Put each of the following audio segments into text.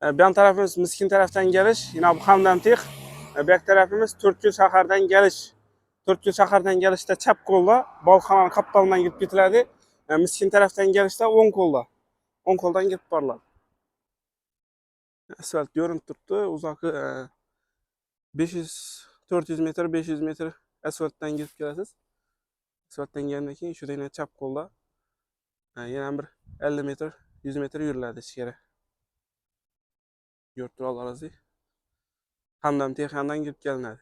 Bir yan tarafımız Miskin taraftan geliş. Yine bu Hamdam Tih. Bir tarafımız Türkçü şahardan geliş. Türkçü şahardan gelişte çap kolda. Balkan'ın kaptalından gidip bitirdi. Miskin taraftan gelişte 10 kolda. 10 koldan gidip barlar. Asfalt görünüp tuttu. Uzakı 400 metre 500 metre asfalttan gidip gelesiz. Asfalttan geldiğinde keyin şu yine çap kolda. Yine bir 50 metre 100 metre yürülerdi içeri. Görüp turalarız. Hamdam Tihyan'dan gidip gelinadi.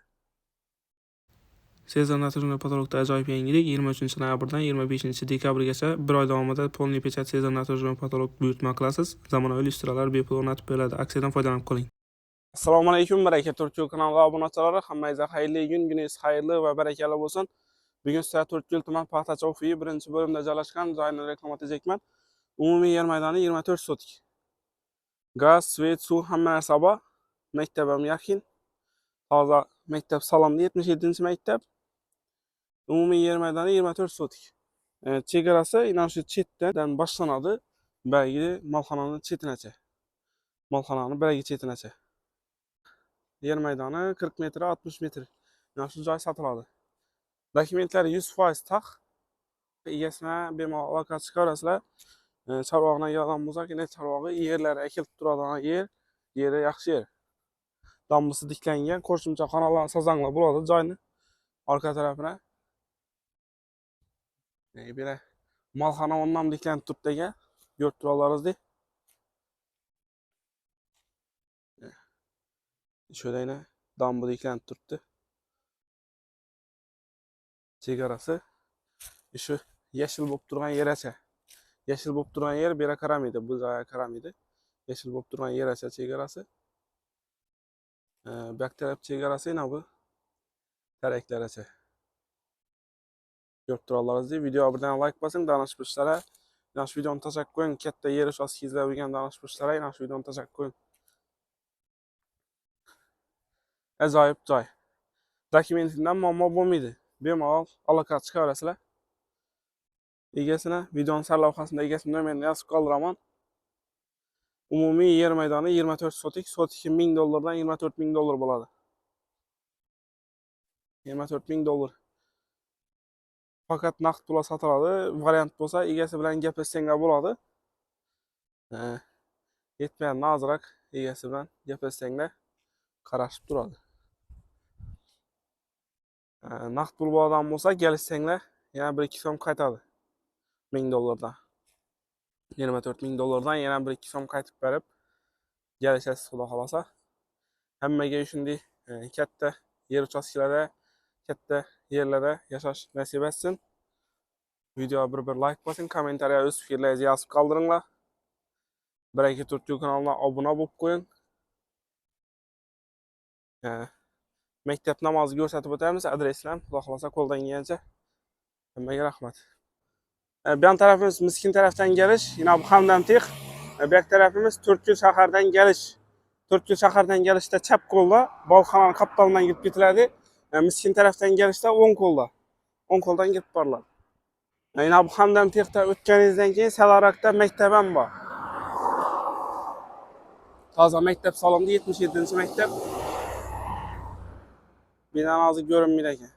Sezon natijasida patologda ajoyib yangilik 23 noyabrdan 25 dekabrgacha bir oy davomida polniy pechat sezon natijasida patolog buyurtma qilasiz. Zamonaviy lyustralar bepul o'rnatib beriladi. Aksiyadan foydalanib qoling. Assalomu alaykum, baraka Turkiya kanaliga obunachilari, hammangizga xayrli kun, kuningiz xayrli va barakali bo'lsin. Bugun sizlarga Turkiya tuman paxtachi ofiyi birinchi bo'limda joylashgan joyni reklama etacakman. Umumiy yer maydoni 24 sotik. Gaz, svet, suv hamma narsa bor. Maktabim yaqin. Hozir maktab salonda 77-maktab. Umumiy yer maydoni 24 sotik. Chegarasi inan shu chetdan boshlanadi. Bagi molxonani chetinacha. Molxonani biragi chetinacha. Yer maydoni 40 metr, 60 metr. Inan shu joy sotiladi. Dokumentlari 100% taq. Egasini bemalol aloqa chiqarasizlar. Chorvoqdan yig'ilgan bo'lsa, keyin chorvoqi yerlari ekilib turadigan yer, yeri yaxshi yer. Dambisi diklangan, qo'shimcha xonalari sazanglar bo'ladi joyni orqa tarafına. Böyle malxona ondan diklanib turibdi ekan. Ko'rib turalaringizdek. Şöyle dambu diklanib turibdi. Chegarasi shu yashil bo'lib turgan yeracha. Yashil bo'lib turgan yer bera qaramaydi, bu joyga qaramaydi. Yashil bo'lib turgan yeracha chegarasi. Bu taraf chegarasi yana bu taraklaracha. Ko'rib turalaringizdek. Video birdan like bosing, danışmışlara. Yana shu videoni tashlab qo'ying. Katta yer uchastkasi izlab yurgan danışmışlara yana shu videoni tashlab qo'ying. Ajoyib joy. Dokumentidan muammo bo'lmaydi. Bemalol aloqa chiqarasizlar. Egasini videoning sarlavhasida egasini nomerini yozib qoldiraman. Umumiy yer maydoni 24 sotik, sotiki $1000 dan $24000 bo'ladi. $24000. Faqat naqd pulga sotiladi. Variant bo'lsa, egasi bilan gaplashsanglar bo'ladi. Yetmayapti, ozroq egasi bilan gaplashsanglar qarashib turadi. Naqd pul bo'ladigan bo'lsa, kelishsanglar yana 1-2 so'm qaytadi. $1000 dan. $24000 dan yana 1-2 so'm qaytib berib kelishasiz xudo xolasa. Hammaga shunday katta yer uchastkalarida, katta yerlarda yashash nasib etsin. Videoga bir like bosing, kommentariya o'z fikrlaringizni yozib qoldiringlar. Baraka Turkiya kanaliga obuna bo'lib qo'ying. Maktab namozi ko'rsatib o'tamiz, adreslar xudo xolasa qo'ldan kelgancha. Hammaga rahmat. Bir yan tarafımız Miskin taraftan geliş. Yine bu Hamdam Tih. Bir tarafımız Türkçü şahardan geliş. Türkçü şahardan gelişte çap kolda. Balkan'ın kaptalından gidip bitirdi. Miskin taraftan gelişte 10 kolda. 10 koldan gidip barlar. Yine bu Hamdam Tih'te ötkenizden keyin Selarak'ta mektabim var. Taze mektep salonda 77-mektep. Binan ağzı görünmüyor ekan.